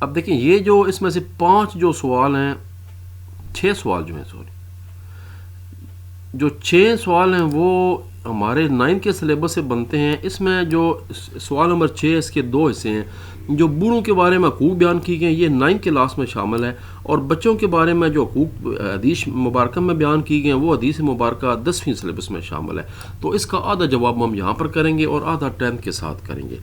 اب دیکھیں یہ جو اس میں سے 5 جو سوال ہیں، 6 سوال جو ہیں سوری، جو 6 سوال ہیں وہ ہمارے 9 کے سلیبس سے بنتے ہیں. اس میں جو سوال نمبر 6 اس کے 2 حصے ہیں. جو بوڑھوں کے بارے میں حقوق بیان کی گئے یہ 9 کلاس میں شامل ہے، اور بچوں کے بارے میں جو حقوق حدیث مبارکہ میں بیان کی گئے ہیں وہ حدیث مبارکہ 10ویں سلیبس میں شامل ہے. تو اس کا آدھا جواب ہم یہاں پر کریں گے اور آدھا 10th کے ساتھ کریں گے.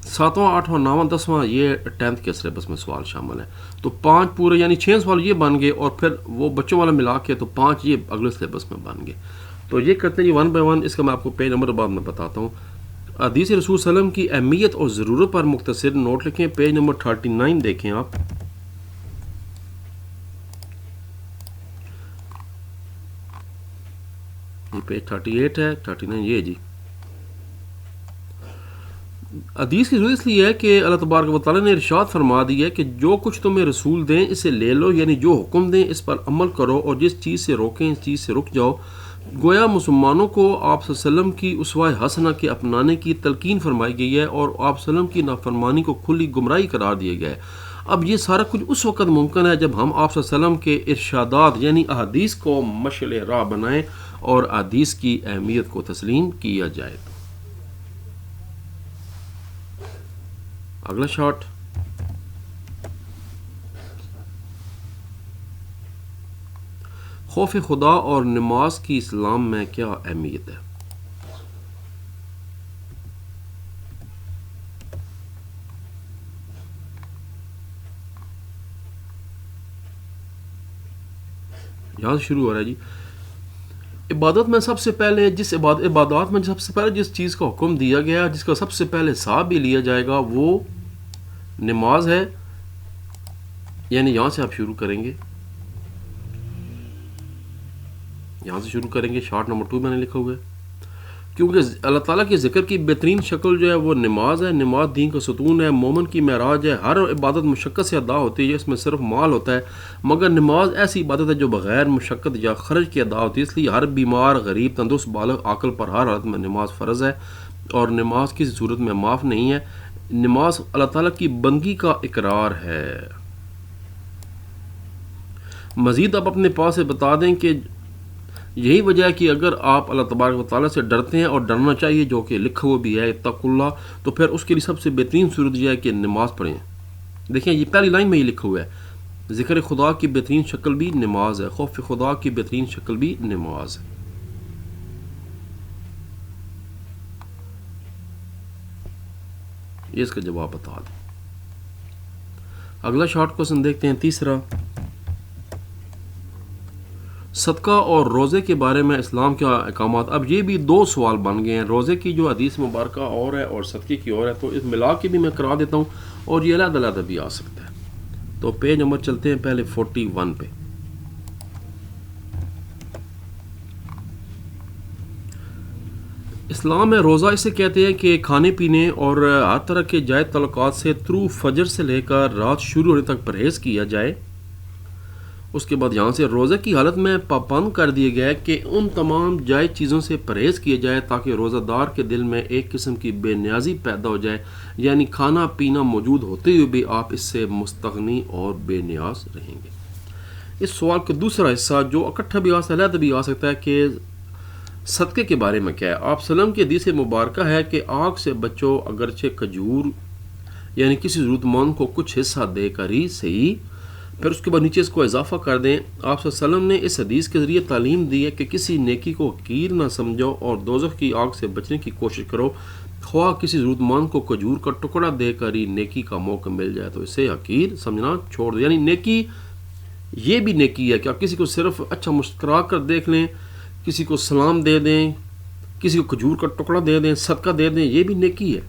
7واں 8واں 9واں 10واں یہ 10th کے سلیبس میں سوال شامل ہیں. تو 5 پورے یعنی 6 سوال یہ بن گئے، اور پھر وہ بچوں والا ملا کے تو 5 یہ اگلے سلیبس میں بن گئے. تو یہ کرتے ہیں 1 بائی 1. اس کا میں آپ کو پیج نمبر بعد میں بتاتا ہوں. حدیث رسول صلی اللہ علیہ وسلم کی اہمیت اور ضرورت پر مختصر نوٹ لکھیں. پیج نمبر 39 دیکھیں آپ. یہ پیج 38 ہے، 39 یہ جی. حدیث کی ضرورت اس لیے ہے کہ اللہ تبارک و تعالیٰ نے ارشاد فرما دیا ہے کہ جو کچھ تمہیں رسول دیں اسے لے لو، یعنی جو حکم دیں اس پر عمل کرو، اور جس چیز سے روکیں اس چیز سے رک جاؤ. گویا مسلمانوں کو آپ صلی اللہ علیہ وسلم کی اسوہ حسنہ کے اپنانے کی تلقین فرمائی گئی ہے، اور آپ صلی اللہ علیہ وسلم کی نافرمانی کو کھلی گمراہی قرار دیا گیا ہے. اب یہ سارا کچھ اس وقت ممکن ہے جب ہم آپ صلی اللہ علیہ وسلم کے ارشادات یعنی احادیث کو مشعل راہ بنائیں اور احادیث کی اہمیت کو تسلیم کیا جائے. اگلا شارٹ. خوف خدا اور نماز کی اسلام میں کیا اہمیت ہے؟ یہاں سے شروع ہو رہا ہے جی. عبادت میں سب سے پہلے عبادات میں سب سے پہلے جس چیز کا حکم دیا گیا، جس کا سب سے پہلے حساب بھی لیا جائے گا وہ نماز ہے. یعنی یہاں سے آپ شروع کریں گے، یہاں سے شروع کریں گے. شارٹ نمبر 2 میں نے لکھا ہوا ہے، کیونکہ اللہ تعالیٰ کے ذکر کی بہترین شکل جو ہے وہ نماز ہے. نماز دین کا ستون ہے، مومن کی معراج ہے. ہر عبادت مشقت سے ادا ہوتی ہے، اس میں صرف مال ہوتا ہے، مگر نماز ایسی عبادت ہے جو بغیر مشقت یا خرچ کے ادا ہوتی ہے. اس لیے ہر بیمار، غریب، تندرست، بالغ، عاقل پر ہر حالت میں نماز فرض ہے، اور نماز کسی صورت میں معاف نہیں ہے. نماز اللہ تعالیٰ کی بندگی کا اقرار ہے. مزید آپ اپنے پاس سے بتا دیں کہ یہی وجہ ہے کہ اگر آپ اللہ تبارک و تعالیٰ سے ڈرتے ہیں، اور ڈرنا چاہیے جو کہ لکھا ہوا بھی ہے اتقوا اللہ، تو پھر اس کے لیے سب سے بہترین صورت یہ ہے کہ نماز پڑھیں. دیکھیں یہ پہلی لائن میں یہ لکھا ہوا ہے، ذکر خدا کی بہترین شکل بھی نماز ہے، خوف خدا کی بہترین شکل بھی نماز ہے. یہ اس کا جواب بتا دیں. اگلا شارٹ کوسچن دیکھتے ہیں. تیسرا، صدقہ اور روزے کے بارے میں اسلام کے احکامات. اب یہ بھی 2 سوال بن گئے ہیں. روزے کی جو حدیث مبارکہ اور ہے اور صدقے کی اور ہے، تو اس ملا کے بھی میں کرا دیتا ہوں، اور یہ علیحدہ علیحدہ بھی آ سکتا ہے. تو پیج نمبر چلتے ہیں پہلے 41 پہ. اسلام میں روزہ اسے کہتے ہیں کہ کھانے پینے اور ہر طرح کے جائز تعلقات سے طلوع فجر سے لے کر رات شروع ہونے تک پرہیز کیا جائے. اس کے بعد یہاں سے روزہ کی حالت میں پابند کر دیا گیا ہے کہ ان تمام جائز چیزوں سے پرہیز کیا جائے تاکہ روزہ دار کے دل میں ایک قسم کی بے نیازی پیدا ہو جائے، یعنی کھانا پینا موجود ہوتے ہوئے بھی آپ اس سے مستغنی اور بے نیاز رہیں گے. اس سوال کا دوسرا حصہ جو اکٹھا بھی علیحدہ بھی آ سکتا ہے کہ صدقے کے بارے میں کیا ہے. آپ سلم کی حدیث مبارکہ ہے کہ آگ سے بچو، اگرچہ کھجور یعنی کسی ضرورت مند کو کچھ حصہ دے کر ہی صحیح. پھر اس کے بعد نیچے اس کو اضافہ کر دیں. آپ صلی اللہ علیہ وسلم نے اس حدیث کے ذریعے تعلیم دی ہے کہ کسی نیکی کو حقیر نہ سمجھو اور دوزخ کی آگ سے بچنے کی کوشش کرو. خواہ کسی ضرورت مند کو کھجور کا ٹکڑا دے کر ہی نیکی کا موقع مل جائے تو اسے حقیر سمجھنا چھوڑ دو. یعنی نیکی یہ بھی نیکی ہے کہ آپ کسی کو صرف اچھا مسکرا کر دیکھ لیں، کسی کو سلام دے دیں، کسی کو کھجور کا ٹکڑا دے دیں، صدقہ دے دیں، یہ بھی نیکی ہے.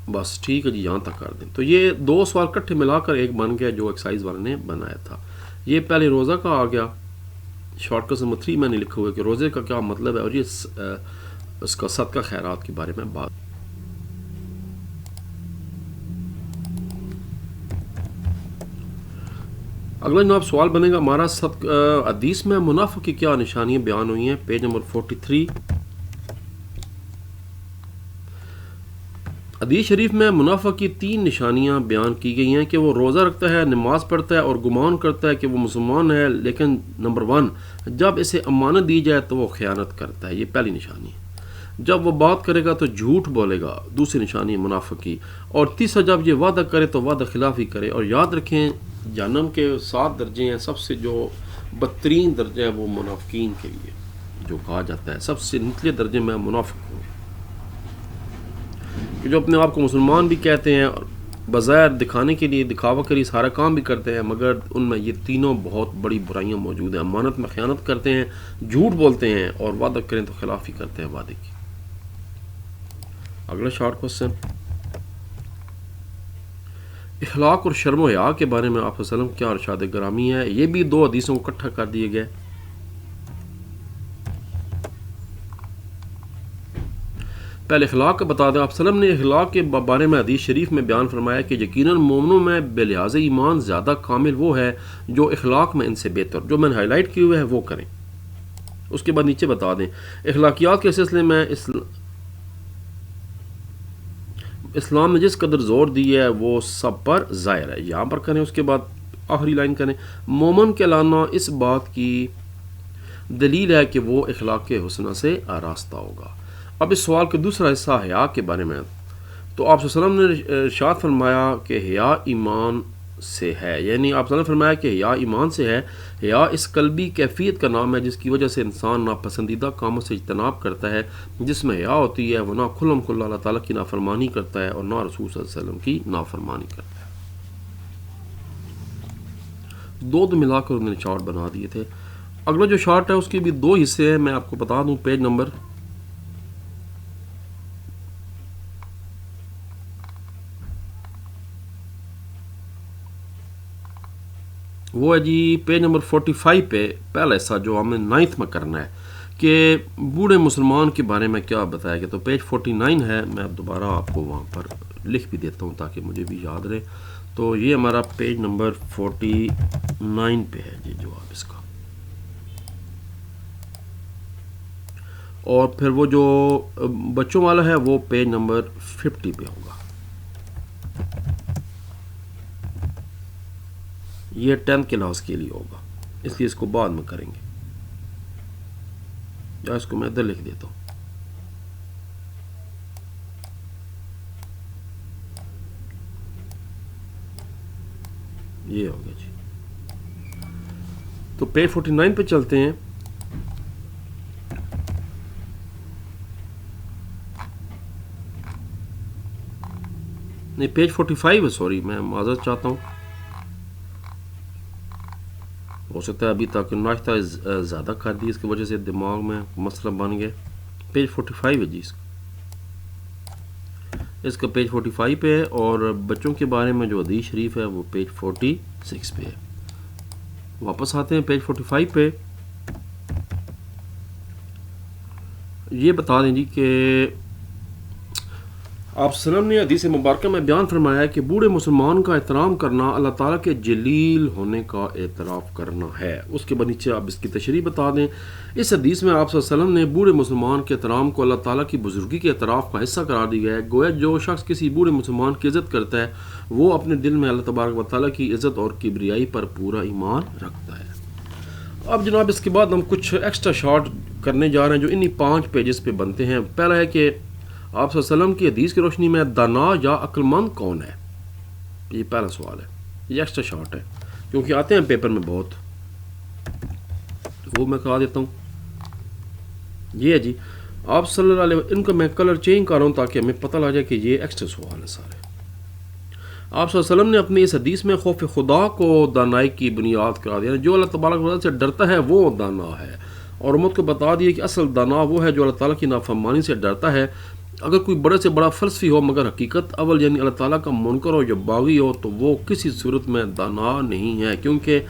بس ٹھیک ہے جی، یہاں تک کر دیں. تو یہ 2 سوال کٹھے ملا کر ایک بن گیا جو ایکسائز والے نے بنایا تھا. یہ پہلے روزہ کا آ گیا. شارٹ کٹ نمبر 3 میں نے لکھا ہوا ہے کہ روزے کا کیا مطلب ہے، اور یہ اس کا صدقہ خیرات کے بارے میں بات. اگلا جناب سوال بنے گا ہمارا، حدیث میں منافق کی کیا نشانیاں بیان ہوئی ہیں. Page number 43. حدیث شریف میں منافق کی 3 نشانیاں بیان کی گئی ہیں کہ وہ روزہ رکھتا ہے، نماز پڑھتا ہے اور گمان کرتا ہے کہ وہ مسلمان ہے، لیکن نمبر 1 جب اسے امانت دی جائے تو وہ خیانت کرتا ہے، یہ پہلی نشانی ہے۔ جب وہ بات کرے گا تو جھوٹ بولے گا، دوسری نشانی ہے منافق کی۔ اور تیسرا جب یہ وعدہ کرے تو وعدہ خلافی کرے۔ اور یاد رکھیں جہنم کے 7 درجے ہیں، سب سے جو بدترین درجہ ہے وہ منافقین کے لیے جو کہا جاتا ہے سب سے نچلے درجے میں منافق ہوں، کہ جو اپنے آپ کو مسلمان بھی کہتے ہیں اور بظاہر دکھانے کے لیے دکھاوا کے لیے سارا کام بھی کرتے ہیں، مگر ان میں یہ تینوں بہت بڑی برائیاں موجود ہیں۔ امانت میں خیانت کرتے ہیں، جھوٹ بولتے ہیں اور وعدہ کریں تو خلافی کرتے ہیں وعدے کی۔ اگلا شارٹ کوسچن، اخلاق اور شرم و حیا کے بارے میں آپ صلی اللہ علیہ وسلم کیا ارشاد گرامی ہے؟ یہ بھی 2 حدیثوں کو اکٹھا کر دیے گئے۔ پہلے اخلاق کا بتا دیں، آپ صلی اللہ علیہ وسلم نے اخلاق کے بارے میں حدیث شریف میں بیان فرمایا کہ یقیناً مومنوں میں بے لحاظ ایمان زیادہ کامل وہ ہے جو اخلاق میں ان سے بہتر، جو میں نے ہائی لائٹ کیے ہوئے ہے وہ کریں۔ اس کے بعد نیچے بتا دیں اخلاقیات کے سلسلے میں اسلام نے جس قدر زور دی ہے وہ سب پر ظاہر ہے، یہاں پر کریں۔ اس کے بعد آخری لائن کریں، مومن کہلانا اس بات کی دلیل ہے کہ وہ اخلاق کے حسنہ سے آراستہ ہوگا۔ اب اس سوال کا دوسرا حصہ حیا کے بارے میں، تو آپ صلی اللہ علیہ وسلم نے ارشاد فرمایا کہ حیا ایمان سے ہے، یعنی آپ صلی اللہ علیہ وسلم نے فرمایا کہ حیا ایمان سے ہے۔ حیا اس قلبی کیفیت کا نام ہے جس کی وجہ سے انسان ناپسندیدہ کاموں سے اجتناب کرتا ہے۔ جس میں حیا ہوتی ہے وہ نہ کھلم کھلا اللہ تعالیٰ کی نافرمانی کرتا ہے اور نہ رسول صلی اللہ علیہ وسلم کی نافرمانی کرتا ہے۔ 2 ملا کر انہوں نے شارٹ بنا دیے تھے۔ اگلا جو شارٹ ہے اس کے بھی 2 حصے ہیں، میں آپ کو بتا دوں۔ پیج نمبر وہ ہے جی پیج نمبر 45 پہ پہلا حصہ جو ہمیں 9 میں کرنا ہے کہ بوڑھے مسلمان کے بارے میں کیا بتایا گیا۔ تو پیج 49 ہے، میں اب دوبارہ آپ کو وہاں پر لکھ بھی دیتا ہوں تاکہ مجھے بھی یاد رہے۔ تو یہ ہمارا پیج نمبر 49 پہ ہے جی جواب اس کا، اور پھر وہ جو بچوں والا ہے وہ پیج نمبر 50 پہ ہوگا۔ یہ 10th کلاس کے لیے ہوگا، اس لیے اس کو بعد میں کریں گے، یا اس کو میں ادھر لکھ دیتا ہوں۔ یہ ہوگا جی، تو پیج 49 پہ چلتے ہیں۔ نہیں پیج 45 ہے، سوری میں معذرت چاہتا ہوں، ہو سکتا ہے ابھی تک ناشتہ زیادہ کر دی اس کی وجہ سے دماغ میں مسئلہ بن گیا۔ پیج 45 ہے جی اس کا پیج 45 پہ ہے، اور بچوں کے بارے میں جو حدیث شریف ہے وہ پیج 46 پہ ہے۔ واپس آتے ہیں پیج 45 پہ۔ یہ بتا دیں جی کہ آپ صلی اللہ علیہ وسلم نے حدیث مبارکہ میں بیان فرمایا ہے کہ بوڑھے مسلمان کا احترام کرنا اللہ تعالیٰ کے جلیل ہونے کا اعتراف کرنا ہے۔ اس کے بعد نیچے آپ اس کی تشریح بتا دیں۔ اس حدیث میں آپ صلی اللہ علیہ وسلم نے بوڑھے مسلمان کے احترام کو اللہ تعالیٰ کی بزرگی کے اعتراف کا حصہ قرار دیا ہے۔ گویا جو شخص کسی بوڑھے مسلمان کی عزت کرتا ہے وہ اپنے دل میں اللہ تبارک و تعالیٰ کی عزت اور کبریائی پر پورا ایمان رکھتا ہے۔ اب جناب اس کے بعد ہم کچھ ایکسٹرا شارٹ کرنے جا رہے ہیں جو انہی 5 پیجز پہ بنتے ہیں۔ پہلا ہے کہ آپ صلی اللہ علیہ وسلم کی حدیث کی روشنی میں دانا یا عقل مند کون ہے؟ یہ پہلا سوال ہے، یہ ایکسٹرا شارٹ ہے کیونکہ آتے ہیں پیپر میں بہت، وہ میں کہا دیتا ہوں۔ یہ ہے جی آپ صلی اللہ علیہ وسلم، ان کا میں کلر چینج کر رہا ہوں تاکہ ہمیں پتہ لگ جائے کہ یہ ایکسٹرا سوال ہے سارے۔ آپ صلی اللہ علیہ وسلم نے اپنی اس حدیث میں خوف خدا کو دانائی کی بنیاد قرار دیا، جو اللہ تبارک و تعالیٰ سے ڈرتا ہے وہ دانا ہے، اور امت کو بتا دیا کہ اصل دانا وہ ہے جو اللہ تعالیٰ کی نافرمانی سے ڈرتا ہے۔ اگر کوئی بڑے سے بڑا فلسفی ہو مگر حقیقت اول یعنی اللہ تعالیٰ کا منکر ہو یا باغی ہو تو وہ کسی صورت میں دانا نہیں ہے، کیونکہ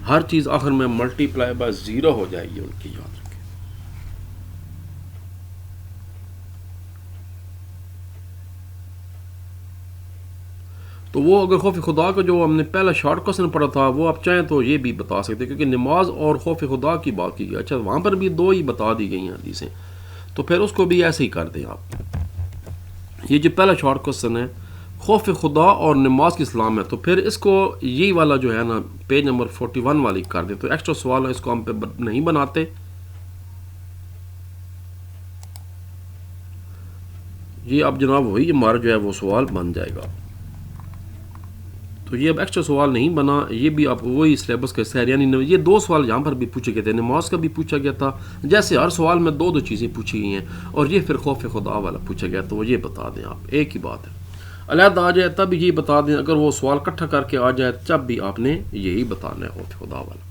ہر چیز آخر میں ملٹی پلائی بائی 0 ہو جائے گی، ان کی یاد رکھیں۔ تو وہ اگر خوف خدا کا جو ہم نے پہلا شارٹ کوسچن پڑھا تھا وہ آپ چاہیں تو یہ بھی بتا سکتے ہیں، کیونکہ نماز اور خوف خدا کی بات کی گئی، اچھا وہاں پر بھی 2 ہی بتا دی گئی ہیں حدیثیں، تو پھر اس کو بھی ایسے ہی کر دیں آپ۔ یہ جو پہلا شارٹ کوسچن ہے خوف خدا اور نماز کی اسلام ہے، تو پھر اس کو یہی والا جو ہے نا پیج نمبر 41 والی کر دیں، تو ایکسٹرا سوال ہے اس کو ہم پہ نہیں بناتے. یہ اب جناب وہی ہمارا جو ہے وہ سوال بن جائے گا. تو یہ اب ایکسٹرا سوال نہیں بنا، یہ بھی آپ وہی سلیبس کا حصہ ہے. یعنی یہ دو سوال یہاں پر بھی پوچھے گئے تھے، نماز کا بھی پوچھا گیا تھا، جیسے ہر سوال میں دو چیزیں پوچھی گئی ہیں، اور یہ پھر خوف خدا والا پوچھا گیا. تو وہ یہ بتا دیں آپ، ایک ہی بات ہے. علیحدہ آ جائے تب یہ بتا دیں، اگر وہ سوال اکٹھا کر کے آ جائے تب بھی آپ نے یہی بتانا ہے خوف خدا والا.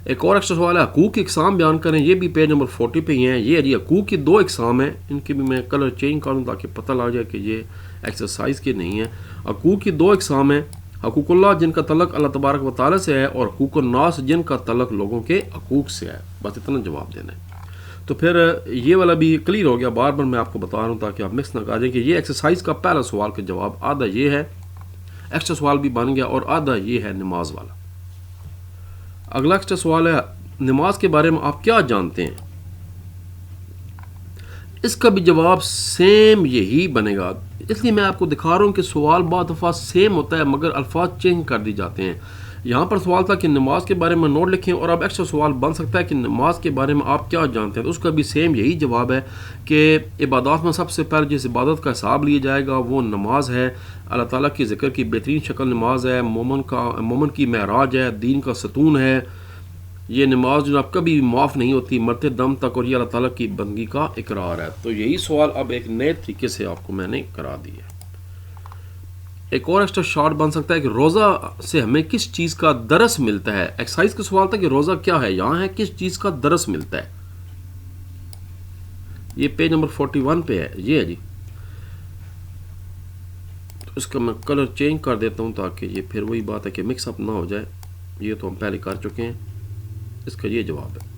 ایک اور ایکسٹرا سوال ہے حقوق کی اقسام بیان کریں، یہ بھی پیج نمبر 40 پہ ہی ہیں. یہ جی حقوق کی دو اقسام ہیں، ان کی بھی میں کلر چینج کروں تاکہ پتہ لگ جائے کہ یہ ایکسرسائز کے نہیں ہیں. حقوق کی دو اقسام ہیں، حقوق اللہ جن کا تعلق اللہ تبارک و تعالیٰ سے ہے، اور حقوق الناس جن کا تعلق لوگوں کے حقوق سے ہے. بس اتنا جواب دینا ہے. تو پھر یہ والا بھی کلیئر ہو گیا. بار بار میں آپ کو بتا رہا ہوں تاکہ آپ مکس نہ کر جائیں کہ یہ ایکسرسائز کا پہلا سوال کا جواب آدھا یہ ہے، ایکسٹرا سوال بھی بن گیا، اور آدھا یہ ہے نماز والا. اگلا ایکسٹرا سوال ہے نماز کے بارے میں آپ کیا جانتے ہیں. اس کا بھی جواب سیم یہی بنے گا. اس لیے میں آپ کو دکھا رہا ہوں کہ سوال بعض دفعہ سیم ہوتا ہے مگر الفاظ چینج کر دی جاتے ہیں. یہاں پر سوال تھا کہ نماز کے بارے میں نوٹ لکھیں، اور اب ایکسٹرا سوال بن سکتا ہے کہ نماز کے بارے میں آپ کیا جانتے ہیں. تو اس کا بھی سیم یہی جواب ہے کہ عبادات میں سب سے پہلے جس عبادت کا حساب لیا جائے گا وہ نماز ہے. اللہ تعالیٰ کی ذکر کی بہترین شکل نماز ہے، مومن کی معراج ہے، دین کا ستون ہے. یہ نماز جناب کبھی بھی معاف نہیں ہوتی مرتے دم تک، اور یہ اللہ تعالیٰ کی بندگی کا اقرار ہے. تو یہی سوال اب ایک نئے طریقے سے آپ کو میں نے کرا دیا. ایک اور ایکسٹرا شارٹ بن سکتا ہے کہ روزہ سے ہمیں کس چیز کا درس ملتا ہے. ایکسرسائز کا سوال تھا کہ روزہ کیا ہے، یہاں ہے کس چیز کا درس ملتا ہے. یہ پیج نمبر 41 پہ ہے. یہ ہے جی، تو اس کا میں کلر چینج کر دیتا ہوں تاکہ یہ پھر وہی بات ہے کہ مکس اپ نہ ہو جائے. یہ تو ہم پہلے کر چکے ہیں. اس کا یہ جواب ہے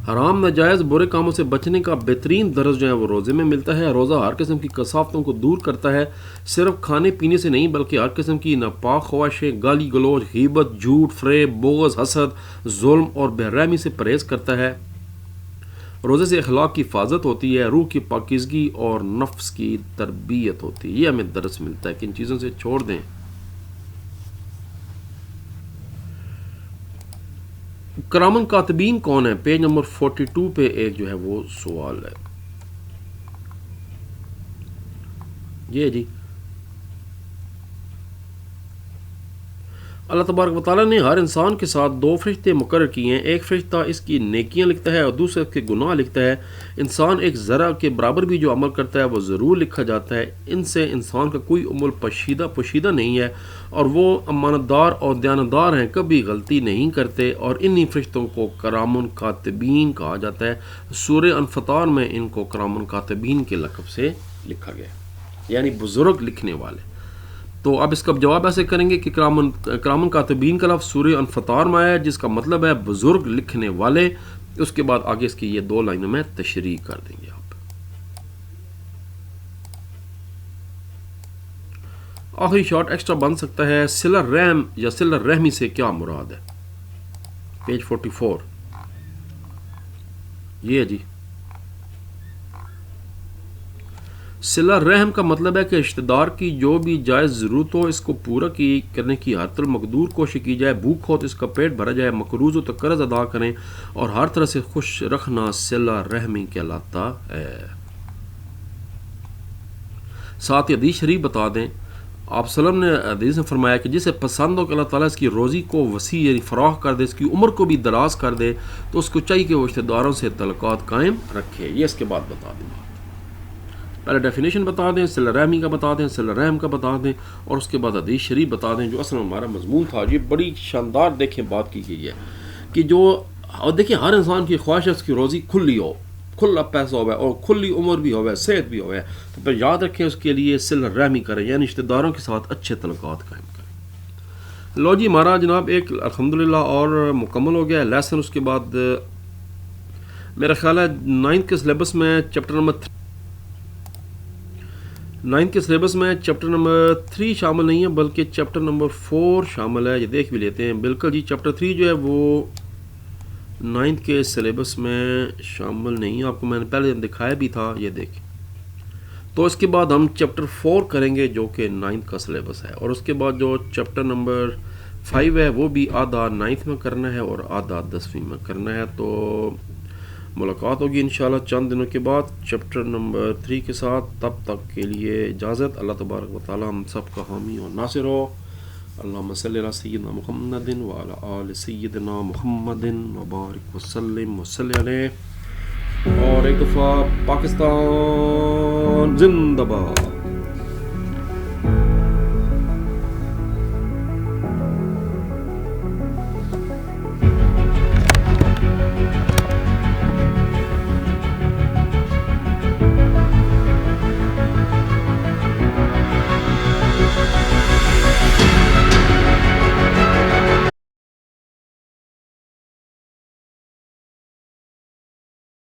حرام ناجائز برے کاموں سے بچنے کا بہترین درس جو ہے وہ روزے میں ملتا ہے. روزہ ہر قسم کی کثافتوں کو دور کرتا ہے، صرف کھانے پینے سے نہیں بلکہ ہر قسم کی ناپاک خواہشیں، گالی گلوچ، غیبت، جھوٹ، فریب، بغض، حسد، ظلم اور بے رحمی سے پرہیز کرتا ہے. روزے سے اخلاق کی حفاظت ہوتی ہے، روح کی پاکیزگی اور نفس کی تربیت ہوتی ہے. یہ ہمیں درس ملتا ہے کہ ان چیزوں سے چھوڑ دیں. کرامن کاتبین کون ہے؟ پیج نمبر 42 پہ ایک جو ہے وہ سوال ہے. یہ جی اللہ تبارک و تعالیٰ نے ہر انسان کے ساتھ دو فرشتے مقرر کیے ہیں. ایک فرشتہ اس کی نیکیاں لکھتا ہے اور دوسرا اس کے گناہ لکھتا ہے. انسان ایک ذرہ کے برابر بھی جو عمل کرتا ہے وہ ضرور لکھا جاتا ہے. ان سے انسان کا کوئی عمل پوشیدہ نہیں ہے، اور وہ امانت دار اور دیانتدار ہیں، کبھی غلطی نہیں کرتے. اور انہی فرشتوں کو کرامن کاتبین کہا جاتا ہے. سورہ انفطار میں ان کو کرامن کاتبین کے لقب سے لکھا گیا، یعنی بزرگ لکھنے والے. تو اب اس کا جواب ایسے کریں گے کہ کرامن کاتبین کا لفظ سورہ انفطار میں آیا ہے جس کا مطلب ہے بزرگ لکھنے والے. اس کے بعد آگے اس کی یہ دو لائنوں میں تشریح کر دیں گے آپ. آخری شارٹ ایکسٹرا بن سکتا ہے صلہ رحم یا صلہ رحمی سے کیا مراد ہے. پیج 44. یہ جی صلہ رحم کا مطلب ہے کہ رشتہ دار کی جو بھی جائز ضرورت ہو اس کو پورا کرنے کی ہر طرح مقدور کوشش کی جائے. بھوک ہو تو اس کا پیٹ بھرا جائے، مقروض ہو تو قرض ادا کریں، اور ہر طرح سے خوش رکھنا صلہ رحمی کہلاتا ہے. ساتھ ہی حدیث شریف بتا دیں، آپ صلی اللہ علیہ وسلم نے حدیث میں فرمایا کہ جسے پسند ہو کہ اللہ تعالیٰ اس کی روزی کو وسیع یعنی فراخ کر دے، اس کی عمر کو بھی دراز کر دے، تو اس کو چاہیے کہ وہ رشتہ داروں سے تعلقات قائم رکھے. یہ اس کے بعد بتا دیں. پہلے ڈیفینیشن بتا دیں، صلہ رحمی کا بتا دیں، صلہ رحم کا بتا دیں، اور اس کے بعد حدیث شریف بتا دیں جو اصل میں ہمارا مضمون تھا. یہ بڑی شاندار دیکھیں بات کی گئی ہے کہ جو دیکھیں ہر انسان کی خواہش ہے اس کی روزی کھلی ہو، کھلا پیسہ ہوا ہے اور کھلی عمر بھی ہوا ہے، صحت بھی ہوا ہے. تو پھر یاد رکھیں اس کے لیے صلہ رحمی کریں، یعنی رشتہ داروں کے ساتھ اچھے تعلقات قائم کریں. لو جی ہمارا جناب ایک الحمدللہ اور مکمل ہو گیا ہے لیسن. اس کے بعد میرا خیال ہے 9th کے سلیبس میں چیپٹر نمبر 3 شامل نہیں ہے بلکہ چیپٹر نمبر 4 شامل ہے. یہ دیکھ بھی لیتے ہیں. بالکل جی چیپٹر 3 جو ہے وہ 9th کے سلیبس میں شامل نہیں، آپ کو میں نے پہلے دکھایا بھی تھا، یہ دیکھیں۔ تو اس کے بعد ہم چیپٹر 4 کریں گے جو کہ 9th کا سلیبس ہے، اور اس کے بعد جو چیپٹر نمبر 5 ہے وہ بھی آدھا 9th میں کرنا ہے اور آدھا 10ویں میں کرنا ہے۔ تو ملاقات ہوگی انشاءاللہ چند دنوں کے بعد چیپٹر نمبر 3 کے ساتھ۔ تب تک کے لیے اجازت۔ اللہ تبارک و تعالی ہم سب کا حامی اور ناصر ہو۔ اللہم صلی علی سیدنا محمد وعلی آل سیدنا محمد وبارک وسلم وصلی علیہ۔ اور ایک دفعہ پاکستان زندہ باد۔